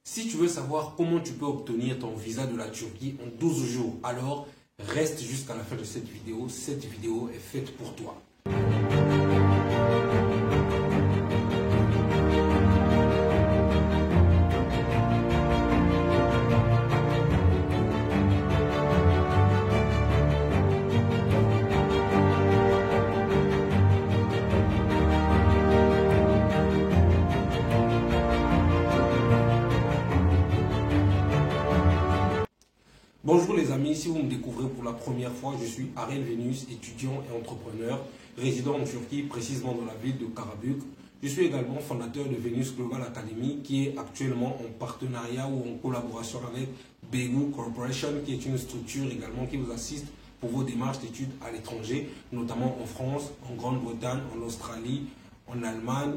Si tu veux savoir comment tu peux obtenir ton visa de la Turquie en 12 jours, alors reste jusqu'à la fin de cette vidéo. Cette vidéo est faite pour toi. Bonjour les amis, si vous me découvrez pour la première fois, je suis Ariel Venus, étudiant et entrepreneur, résident en Turquie, précisément dans la ville de Karabük. Je suis également fondateur de Venus Global Academy, qui est actuellement en partenariat ou en collaboration avec Begu Corporation, qui est une structure également qui vous assiste pour vos démarches d'études à l'étranger, notamment en France, en Grande-Bretagne, en Australie, en Allemagne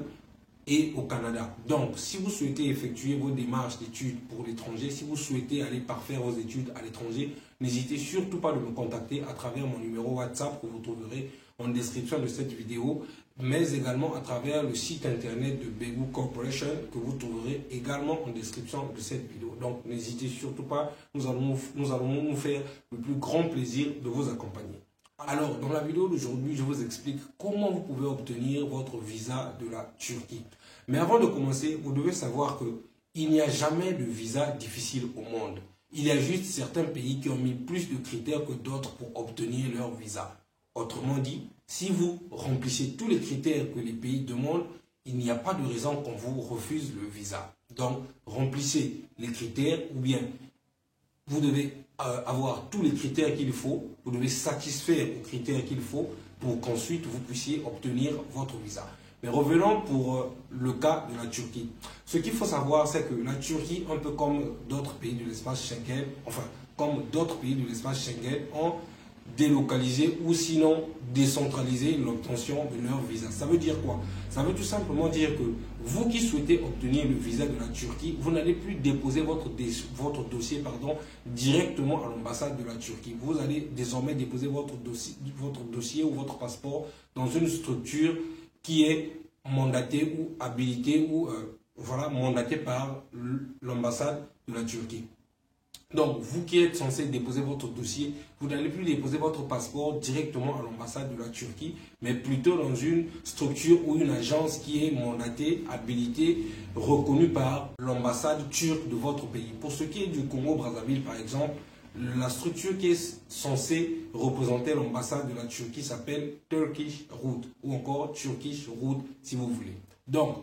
et au Canada. Donc, si vous souhaitez effectuer vos démarches d'études pour l'étranger, si vous souhaitez aller parfaire vos études à l'étranger, n'hésitez surtout pas de me contacter à travers mon numéro WhatsApp que vous trouverez en description de cette vidéo, mais également à travers le site internet de Begu Corporation que vous trouverez également en description de cette vidéo. Donc, n'hésitez surtout pas, nous allons nous faire le plus grand plaisir de vous accompagner. Alors, dans la vidéo d'aujourd'hui, je vous explique comment vous pouvez obtenir votre visa de la Turquie. Mais avant de commencer, vous devez savoir qu'il n'y a jamais de visa difficile au monde. Il y a juste certains pays qui ont mis plus de critères que d'autres pour obtenir leur visa. Autrement dit, si vous remplissez tous les critères que les pays demandent, il n'y a pas de raison qu'on vous refuse le visa. Donc, remplissez les critères ou bien vous devez avoir tous les critères qu'il faut, vous devez satisfaire aux critères qu'il faut pour qu'ensuite vous puissiez obtenir votre visa. Mais revenons pour le cas de la Turquie. Ce qu'il faut savoir, c'est que la Turquie, un peu comme d'autres pays de l'espace Schengen, ont délocalisé ou sinon décentralisé l'obtention de leur visa. Ça veut dire quoi? Ça veut tout simplement dire que vous qui souhaitez obtenir le visa de la Turquie, vous n'allez plus déposer votre dossier directement à l'ambassade de la Turquie. Vous allez désormais déposer votre dossier ou votre passeport dans une structure qui est mandatée ou habilitée ou mandatée par l'ambassade de la Turquie. Donc, vous qui êtes censé déposer votre dossier, vous n'allez plus déposer votre passeport directement à l'ambassade de la Turquie, mais plutôt dans une structure ou une agence qui est mandatée, habilitée, reconnue par l'ambassade turque de votre pays. Pour ce qui est du Congo-Brazzaville, par exemple, la structure qui est censée représenter l'ambassade de la Turquie s'appelle Turkish Route ou encore Turkish Route si vous voulez. Donc,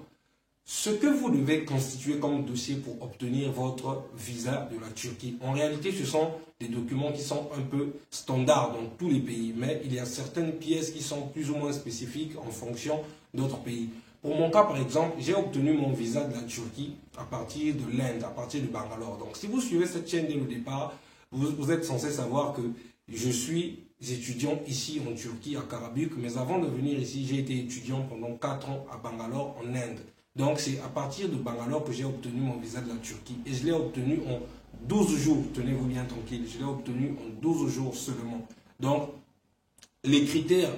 ce que vous devez constituer comme dossier pour obtenir votre visa de la Turquie, en réalité, ce sont des documents qui sont un peu standards dans tous les pays, mais il y a certaines pièces qui sont plus ou moins spécifiques en fonction d'autres pays. Pour mon cas, par exemple, j'ai obtenu mon visa de la Turquie à partir de l'Inde, à partir de Bangalore. Donc, si vous suivez cette chaîne dès le départ, vous êtes censé savoir que je suis étudiant ici en Turquie, à Karabük, mais avant de venir ici, j'ai été étudiant pendant 4 ans à Bangalore, en Inde. Donc, c'est à partir de Bangalore que j'ai obtenu mon visa de la Turquie. Et je l'ai obtenu en 12 jours. Tenez-vous bien tranquille. Je l'ai obtenu en 12 jours seulement. Donc, les critères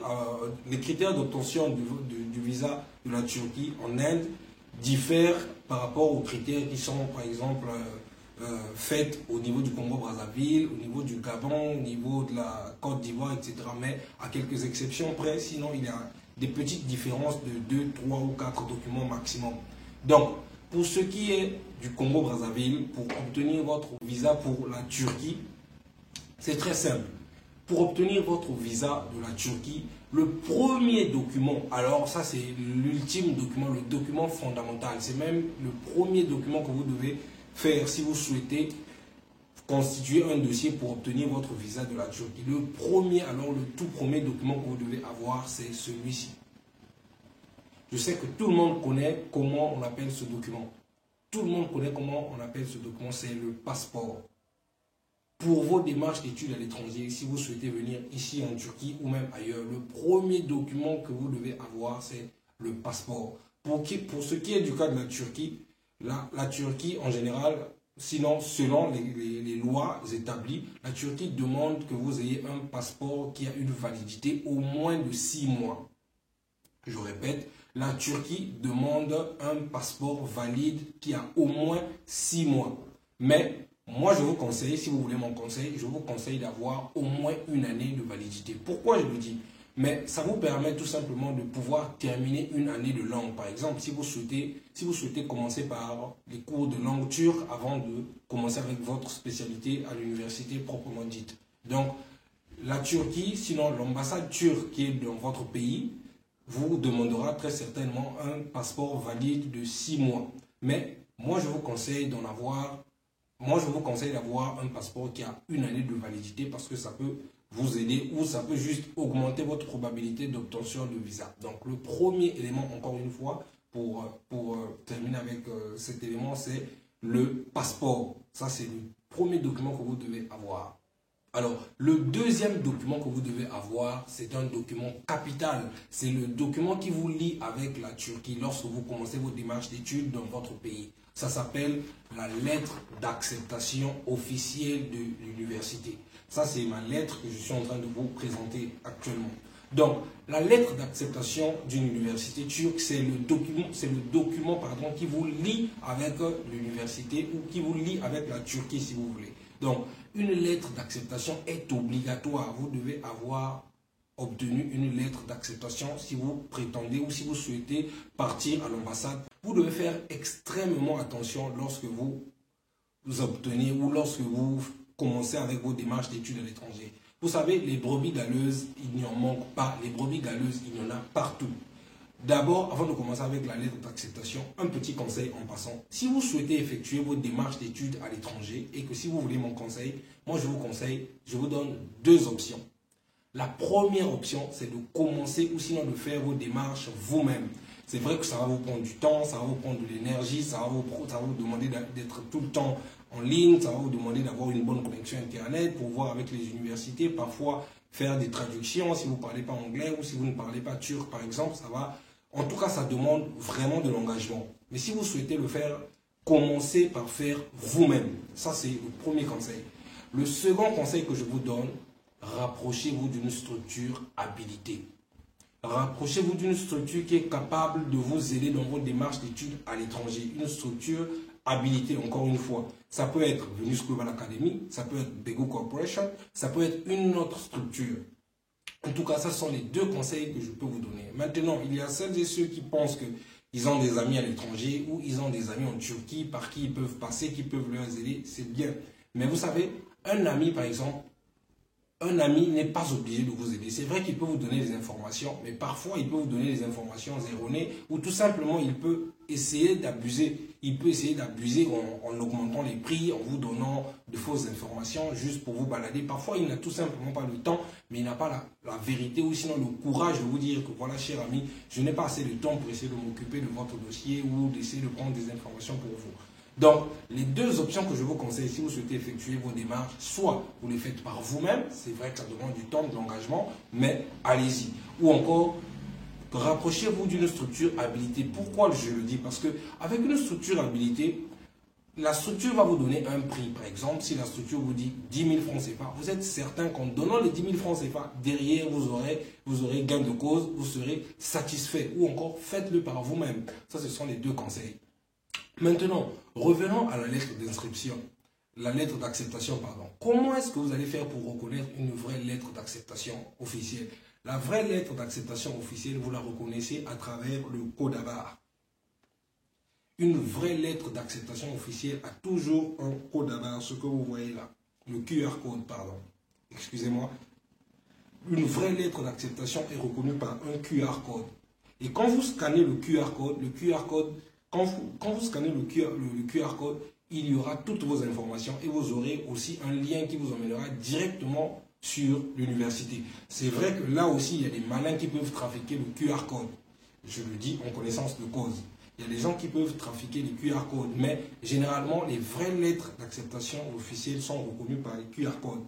d'obtention du visa de la Turquie en Inde diffèrent par rapport aux critères qui sont, par exemple, faits au niveau du Congo-Brazzaville, au niveau du Gabon, au niveau de la Côte d'Ivoire, etc. Mais à quelques exceptions près, sinon il y a des petites différences de 2, 3 ou 4 documents maximum. Donc, pour ce qui est du Congo-Brazzaville, pour obtenir votre visa pour la Turquie, c'est très simple. Pour obtenir votre visa de la Turquie, le premier document, alors ça c'est l'ultime document, le document fondamental, c'est même le premier document que vous devez faire si vous souhaitez constituer un dossier pour obtenir votre visa de la Turquie. Le tout premier document que vous devez avoir, c'est celui-ci. Je sais que tout le monde connaît comment on appelle ce document. Tout le monde connaît comment on appelle ce document, c'est le passeport. Pour vos démarches d'études à l'étranger, si vous souhaitez venir ici en Turquie ou même ailleurs, le premier document que vous devez avoir, c'est le passeport. Pour ce qui est du cas de la Turquie, la Turquie en général, sinon selon les lois établies, la Turquie demande que vous ayez un passeport qui a une validité au moins de 6 mois. Je répète, La Turquie demande un passeport valide qui a au moins 6 mois. Mais moi, je vous conseille, si vous voulez mon conseil, je vous conseille d'avoir au moins une année de validité. Pourquoi je le dis? Mais ça vous permet tout simplement de pouvoir terminer une année de langue. Par exemple, si vous souhaitez commencer par les cours de langue turque avant de commencer avec votre spécialité à l'université proprement dite. Donc, la Turquie, sinon l'ambassade turque qui est dans votre pays, vous demandera très certainement un passeport valide de 6 mois. Mais moi, je vous conseille d'avoir un passeport qui a une année de validité parce que ça peut vous aider ou ça peut juste augmenter votre probabilité d'obtention de visa. Donc, le premier élément, encore une fois, pour terminer avec cet élément, c'est le passeport. Ça, c'est le premier document que vous devez avoir. Alors, le deuxième document que vous devez avoir, c'est un document capital. C'est le document qui vous lie avec la Turquie lorsque vous commencez vos démarches d'études dans votre pays. Ça s'appelle la lettre d'acceptation officielle de l'université. Ça, c'est ma lettre que je suis en train de vous présenter actuellement. Donc, la lettre d'acceptation d'une université turque, c'est le document qui vous lie avec l'université ou qui vous lie avec la Turquie, si vous voulez. Donc, une lettre d'acceptation est obligatoire. Vous devez avoir obtenu une lettre d'acceptation si vous prétendez ou si vous souhaitez partir à l'ambassade. Vous devez faire extrêmement attention lorsque vous obtenez ou lorsque vous commencez avec vos démarches d'études à l'étranger. Vous savez, les brebis galeuses, il n'y en manque pas. Les brebis galeuses, il y en a partout. D'abord, avant de commencer avec la lettre d'acceptation, un petit conseil en passant. Si vous souhaitez effectuer vos démarches d'études à l'étranger et que si vous voulez mon conseil, moi je vous donne deux options. La première option, c'est de commencer ou sinon de faire vos démarches vous-même. C'est vrai que ça va vous prendre du temps, ça va vous prendre de l'énergie, ça va vous demander d'être tout le temps en ligne, ça va vous demander d'avoir une bonne connexion Internet pour voir avec les universités, parfois faire des traductions si vous ne parlez pas anglais ou si vous ne parlez pas turc par exemple, ça va. En tout cas, ça demande vraiment de l'engagement. Mais si vous souhaitez le faire, commencez par faire vous-même. Ça, c'est le premier conseil. Le second conseil que je vous donne, rapprochez-vous d'une structure habilitée. Rapprochez-vous d'une structure qui est capable de vous aider dans vos démarches d'études à l'étranger. Une structure habilitée, encore une fois. Ça peut être Venus Global Academy, ça peut être Bego Corporation, ça peut être une autre structure. En tout cas, ce sont les deux conseils que je peux vous donner. Maintenant, il y a celles et ceux qui pensent qu'ils ont des amis à l'étranger ou ils ont des amis en Turquie par qui ils peuvent passer, qui peuvent leur aider. C'est bien. Mais vous savez, un ami, par exemple, un ami n'est pas obligé de vous aider. C'est vrai qu'il peut vous donner des informations, mais parfois il peut vous donner des informations erronées ou tout simplement il peut essayer d'abuser. Il peut essayer d'abuser en augmentant les prix, en vous donnant de fausses informations juste pour vous balader. Parfois il n'a tout simplement pas le temps, mais il n'a pas la vérité ou sinon le courage de vous dire que voilà, cher ami, je n'ai pas assez de temps pour essayer de m'occuper de votre dossier ou d'essayer de prendre des informations pour vous. Donc, les deux options que je vous conseille, si vous souhaitez effectuer vos démarches, soit vous les faites par vous-même, c'est vrai que ça demande du temps, de l'engagement, mais allez-y. Ou encore, rapprochez-vous d'une structure habilitée. Pourquoi je le dis? Parce qu'avec une structure habilitée, la structure va vous donner un prix. Par exemple, si la structure vous dit 10 000 francs CFA, vous êtes certain qu'en donnant les 10 000 francs CFA, derrière, vous aurez gain de cause, vous serez satisfait. Ou encore, faites-le par vous-même. Ça, ce sont les deux conseils. Maintenant, revenons à la lettre d'inscription, la lettre d'acceptation, pardon. Comment est-ce que vous allez faire pour reconnaître une vraie lettre d'acceptation officielle? La vraie lettre d'acceptation officielle, vous la reconnaissez à travers le code à barre. Une vraie lettre d'acceptation officielle a toujours un code à barre, ce que vous voyez là, le QR code, pardon. Excusez-moi. Une vraie lettre d'acceptation est reconnue par un QR code. Et quand vous scannez le QR code, quand vous scannez le QR code, il y aura toutes vos informations et vous aurez aussi un lien qui vous emmènera directement sur l'université. C'est vrai que là aussi, il y a des malins qui peuvent trafiquer le QR code. Je le dis en connaissance de cause. Il y a des gens qui peuvent trafiquer les QR codes, mais généralement, les vraies lettres d'acceptation officielles sont reconnues par les QR codes.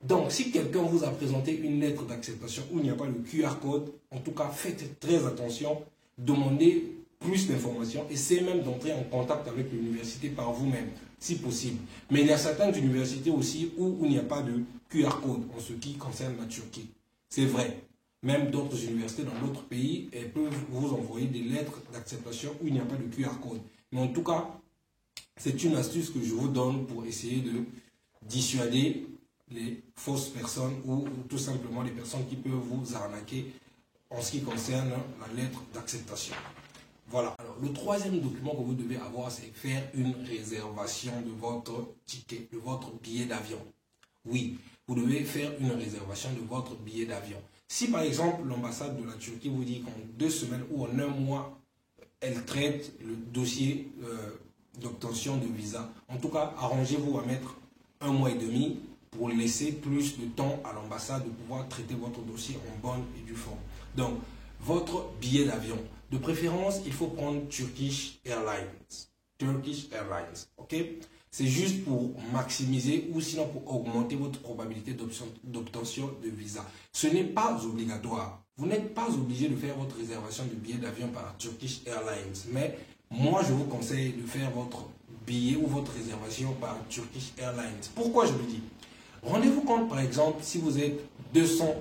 Donc, si quelqu'un vous a présenté une lettre d'acceptation où il n'y a pas le QR code, en tout cas, faites très attention, demandez plus d'informations, essayez même d'entrer en contact avec l'université par vous-même, si possible. Mais il y a certaines universités aussi où il n'y a pas de QR code en ce qui concerne la Turquie. C'est vrai. même d'autres universités dans d'autres pays, elles peuvent vous envoyer des lettres d'acceptation où il n'y a pas de QR code. Mais en tout cas, c'est une astuce que je vous donne pour essayer de dissuader les fausses personnes ou tout simplement les personnes qui peuvent vous arnaquer en ce qui concerne la lettre d'acceptation. Voilà. Alors, le troisième document que vous devez avoir, c'est faire une réservation de votre ticket, de votre billet d'avion. Oui, vous devez faire une réservation de votre billet d'avion. Si par exemple l'ambassade de la Turquie vous dit qu'en 2 semaines ou en 1 mois, elle traite le dossier d'obtention de visa, en tout cas, arrangez-vous à mettre 1 mois et demi pour laisser plus de temps à l'ambassade de pouvoir traiter votre dossier en bonne et due forme. Donc, votre billet d'avion. De préférence, il faut prendre Turkish Airlines. Turkish Airlines, ok? C'est juste pour maximiser ou sinon pour augmenter votre probabilité d'obtention de visa. Ce n'est pas obligatoire. Vous n'êtes pas obligé de faire votre réservation de billet d'avion par Turkish Airlines. Mais moi, je vous conseille de faire votre billet ou votre réservation par Turkish Airlines. Pourquoi je le dis? Rendez-vous compte, par exemple, si vous êtes 200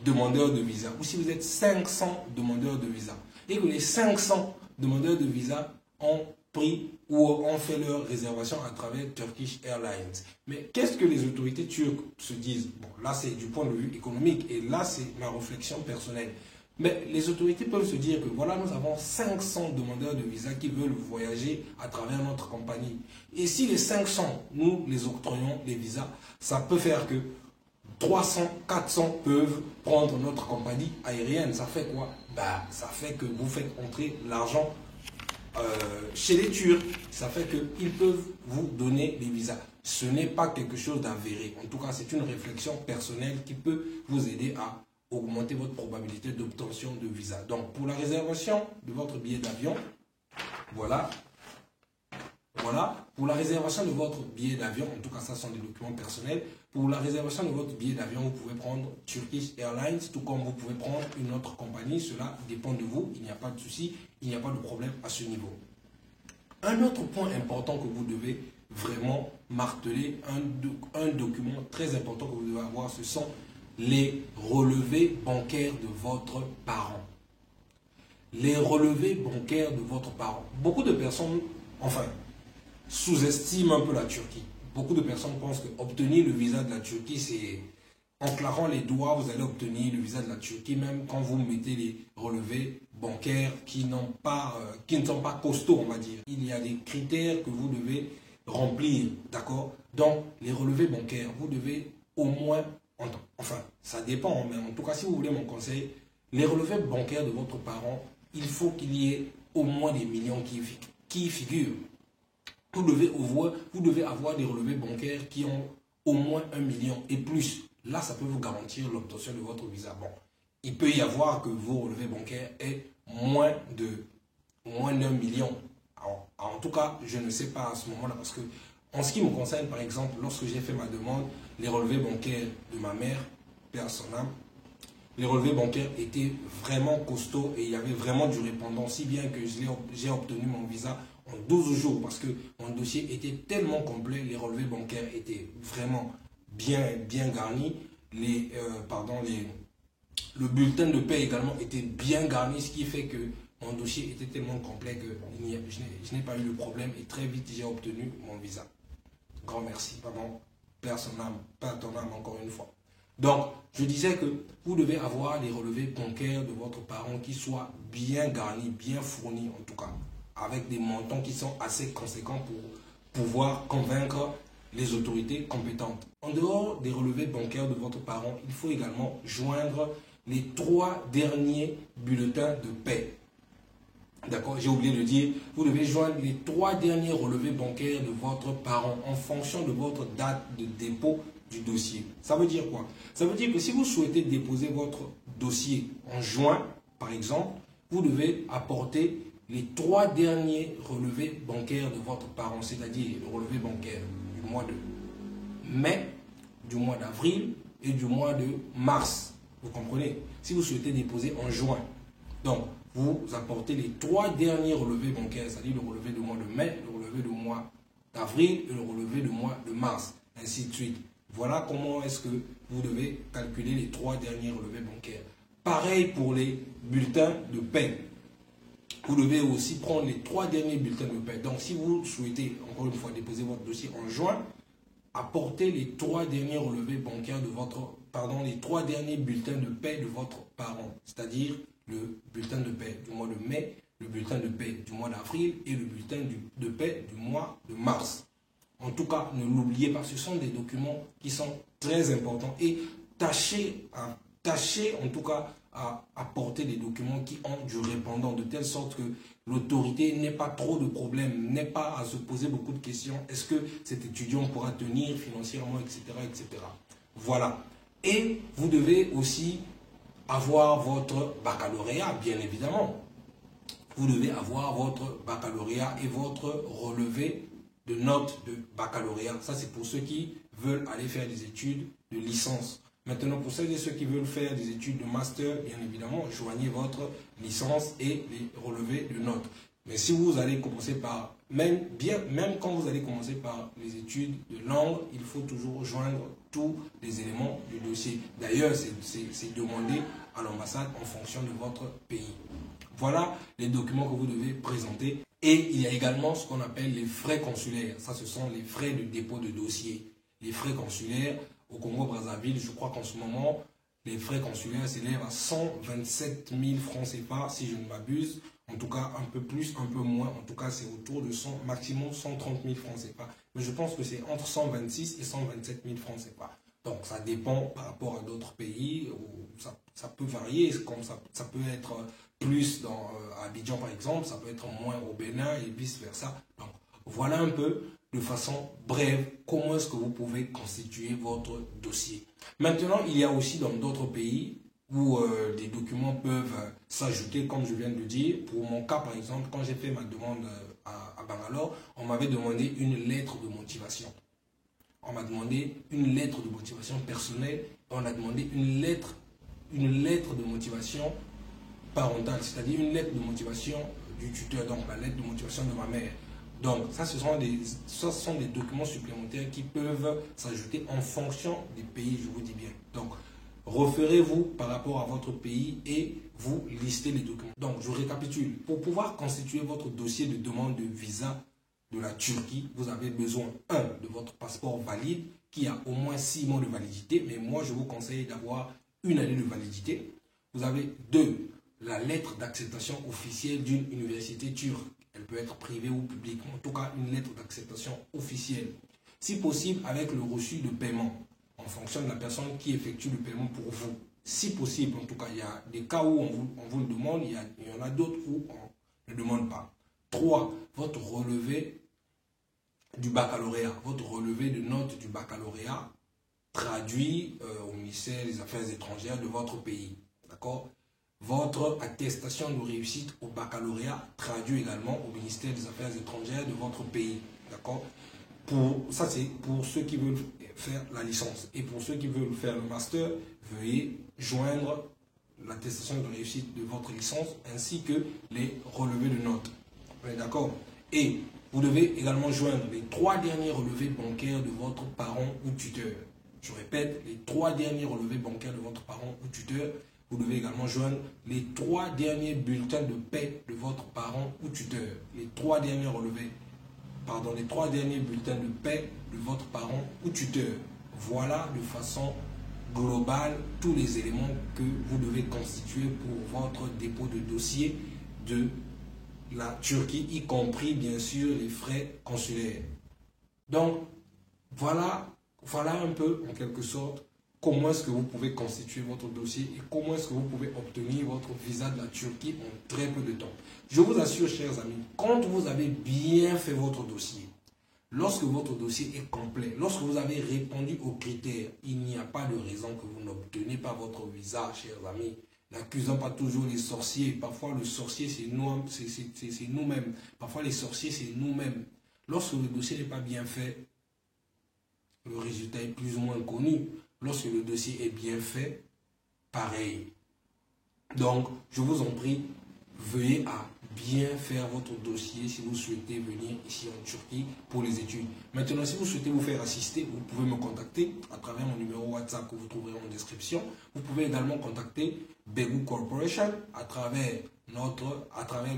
demandeurs de visa ou si vous êtes 500 demandeurs de visa et que les 500 demandeurs de visa ont pris ou ont fait leur réservation à travers Turkish Airlines. Mais qu'est-ce que les autorités turques se disent? Bon, là c'est du point de vue économique et là c'est ma réflexion personnelle. Mais les autorités peuvent se dire que voilà, nous avons 500 demandeurs de visa qui veulent voyager à travers notre compagnie. Et si les 500, nous les octroyons les visas, ça peut faire que 300, 400 peuvent prendre notre compagnie aérienne. Ça fait quoi? Bah, ça fait que vous faites entrer l'argent chez les Turcs. Ça fait qu'ils peuvent vous donner les visas. Ce n'est pas quelque chose d'avéré. En tout cas, c'est une réflexion personnelle qui peut vous aider à augmenter votre probabilité d'obtention de visa. Donc, pour la réservation de votre billet d'avion, voilà. Voilà, pour la réservation de votre billet d'avion, en tout cas ça sont des documents personnels, pour la réservation de votre billet d'avion, vous pouvez prendre Turkish Airlines, tout comme vous pouvez prendre une autre compagnie, cela dépend de vous, il n'y a pas de souci, il n'y a pas de problème à ce niveau. Un autre point important que vous devez vraiment marteler, un document très important que vous devez avoir, ce sont les relevés bancaires de votre parent. Les relevés bancaires de votre parent. Beaucoup de personnes, enfin, sous-estime un peu la Turquie. Beaucoup de personnes pensent qu'obtenir le visa de la Turquie, c'est en claquant les doigts, vous allez obtenir le visa de la Turquie, même quand vous mettez les relevés bancaires qui ne sont pas costauds, on va dire. Il y a des critères que vous devez remplir, d'accord? Donc, les relevés bancaires, vous devez au moins, enfin, ça dépend, mais en tout cas, si vous voulez mon conseil, les relevés bancaires de votre parent, il faut qu'il y ait au moins des millions qui y figurent. Vous devez avoir des relevés bancaires qui ont au moins 1 million et plus. Là, ça peut vous garantir l'obtention de votre visa. Bon, il peut y avoir que vos relevés bancaires aient moins d'1 million. Alors, en tout cas, je ne sais pas à ce moment-là parce que, en ce qui me concerne, par exemple, lorsque j'ai fait ma demande, les relevés bancaires de ma mère, paix à son âme, les relevés bancaires étaient vraiment costauds et il y avait vraiment du répondant, si bien que j'ai obtenu mon visa en 12 jours parce que mon dossier était tellement complet, les relevés bancaires étaient vraiment bien garnis, le bulletin de paie également était bien garni, ce qui fait que mon dossier était tellement complet que je n'ai pas eu de problème et très vite j'ai obtenu mon visa. Grand merci, pardon, paix à son âme, paix à ton âme encore une fois. Donc, je disais que vous devez avoir les relevés bancaires de votre parent qui soient bien garnis, bien fournis en tout cas, avec des montants qui sont assez conséquents pour pouvoir convaincre les autorités compétentes. En dehors des relevés bancaires de votre parent, il faut également joindre les 3 derniers bulletins de paie. D'accord, j'ai oublié de dire, vous devez joindre les 3 derniers relevés bancaires de votre parent en fonction de votre date de dépôt du dossier. Ça veut dire quoi? Ça veut dire que si vous souhaitez déposer votre dossier en juin, par exemple, vous devez apporter les 3 derniers relevés bancaires de votre parent, c'est-à-dire le relevé bancaire du mois de mai, du mois d'avril et du mois de mars. Vous comprenez? Si vous souhaitez déposer en juin, donc vous apportez les 3 derniers relevés bancaires, c'est-à-dire le relevé du mois de mai, le relevé du mois d'avril et le relevé du mois de mars, ainsi de suite. Voilà comment est-ce que vous devez calculer les 3 derniers relevés bancaires. Pareil pour les bulletins de paie. Vous devez aussi prendre les 3 derniers bulletins de paie. Donc, si vous souhaitez, encore une fois, déposer votre dossier en juin, apportez les 3 derniers relevés bancaires de votre, pardon, les 3 derniers bulletins de paie de votre parent. C'est-à-dire le bulletin de paie du mois de mai, le bulletin de paie du mois d'avril et le bulletin de paie du mois de mars. En tout cas, ne l'oubliez pas, ce sont des documents qui sont très importants et tâchez en tout cas à apporter des documents qui ont du répondant de telle sorte que l'autorité n'ait pas trop de problèmes, n'ait pas à se poser beaucoup de questions. Est-ce que cet étudiant pourra tenir financièrement, etc., etc. Voilà. Et vous devez aussi avoir votre baccalauréat, bien évidemment. Vous devez avoir votre baccalauréat et votre relevé de notes de baccalauréat. Ça, c'est pour ceux qui veulent aller faire des études de licence. Maintenant, pour celles et ceux qui veulent faire des études de master, bien évidemment, joignez votre licence et les relevés de notes. Mais si vous allez commencer par, même quand vous allez commencer par les études de langue, il faut toujours joindre tous les éléments du dossier. D'ailleurs, c'est demandé à l'ambassade en fonction de votre pays. Voilà les documents que vous devez présenter. Et il y a également ce qu'on appelle les frais consulaires. Ça, ce sont les frais de dépôt de dossier. Les frais consulaires au Congo-Brazzaville, je crois qu'en ce moment, les frais consulaires s'élèvent à 127 000 francs CFA, si je ne m'abuse. En tout cas, un peu plus, un peu moins. En tout cas, c'est autour de maximum 130 000 francs CFA. Mais je pense que c'est entre 126 et 127 000 francs CFA. Donc, ça dépend par rapport à d'autres pays. Où ça peut varier, comme ça peut être plus à Abidjan, par exemple. Ça peut être moins au Bénin et vice-versa. Donc, voilà un peu, de façon brève, comment est-ce que vous pouvez constituer votre dossier. Maintenant, il y a aussi dans d'autres pays où des documents peuvent s'ajouter, comme je viens de le dire. Pour mon cas, par exemple, quand j'ai fait ma demande à Bangalore, on m'avait demandé une lettre de motivation. On m'a demandé une lettre de motivation personnelle. On a demandé une lettre de motivation parentale, c'est-à-dire une lettre de motivation du tuteur, donc la lettre de motivation de ma mère. Donc, ça, ce sont des documents supplémentaires qui peuvent s'ajouter en fonction des pays, je vous dis bien. Donc, référez-vous par rapport à votre pays et vous listez les documents. Donc, je récapitule. Pour pouvoir constituer votre dossier de demande de visa de la Turquie, vous avez besoin, 1, de votre passeport valide qui a au moins 6 mois de validité, mais moi, je vous conseille d'avoir une année de validité. Vous avez 2, la lettre d'acceptation officielle d'une université turque. Elle peut être privée ou publique, en tout cas une lettre d'acceptation officielle. Si possible, avec le reçu de paiement, en fonction de la personne qui effectue le paiement pour vous. Si possible, en tout cas, il y a des cas où on vous le demande, il y en a d'autres où on ne demande pas. 3, votre relevé du baccalauréat, votre relevé de notes du baccalauréat traduit au ministère des Affaires étrangères de votre pays. D'accord ? Votre attestation de réussite au baccalauréat traduit également au ministère des Affaires étrangères de votre pays. D'accord ? Ça, c'est pour ceux qui veulent faire la licence. Et pour ceux qui veulent faire le master, veuillez joindre l'attestation de réussite de votre licence ainsi que les relevés de notes. Vous êtes d'accord? Et vous devez également joindre les 3 derniers relevés bancaires de votre parent ou tuteur. Je répète, les 3 derniers relevés bancaires de votre parent ou tuteur. Vous devez également joindre les 3 derniers bulletins de paie de votre parent ou tuteur. Les 3 derniers relevés, les 3 derniers bulletins de paie de votre parent ou tuteur. Voilà de façon globale tous les éléments que vous devez constituer pour votre dépôt de dossier de la Turquie, y compris bien sûr les frais consulaires. Donc, voilà un peu en quelque sorte comment est-ce que vous pouvez constituer votre dossier et comment est-ce que vous pouvez obtenir votre visa de la Turquie en très peu de temps. Je vous assure, chers amis, quand vous avez bien fait votre dossier, lorsque votre dossier est complet, lorsque vous avez répondu aux critères, il n'y a pas de raison que vous n'obtenez pas votre visa, chers amis. N'accusons pas toujours les sorciers. Parfois, le sorcier, c'est nous-mêmes. Parfois, les sorciers, c'est nous-mêmes. Lorsque le dossier n'est pas bien fait, le résultat est plus ou moins connu. Lorsque le dossier est bien fait, pareil. Donc, je vous en prie, veuillez à bien faire votre dossier si vous souhaitez venir ici en Turquie pour les études. Maintenant, si vous souhaitez vous faire assister, vous pouvez me contacter à travers mon numéro WhatsApp que vous trouverez en description. Vous pouvez également contacter Begou Corporation à travers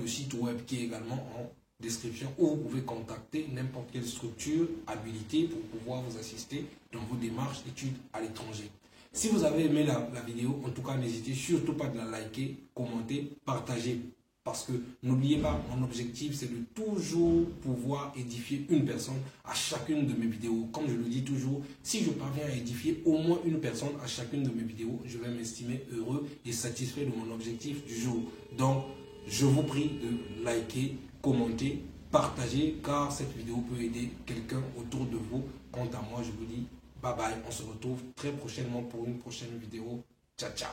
le site web qui est également en description, où vous pouvez contacter n'importe quelle structure habilitée pour pouvoir vous assister dans vos démarches d'études à l'étranger. Si vous avez aimé la vidéo, en tout cas, n'hésitez surtout pas de la liker, commenter, partager. Parce que n'oubliez pas, mon objectif, c'est de toujours pouvoir édifier une personne à chacune de mes vidéos. Comme je le dis toujours, si je parviens à édifier au moins une personne à chacune de mes vidéos, je vais m'estimer heureux et satisfait de mon objectif du jour. Donc, je vous prie de liker, commenter, partager, car cette vidéo peut aider quelqu'un autour de vous. Quant à moi, je vous dis bye bye. On se retrouve très prochainement pour une prochaine vidéo. Ciao, ciao.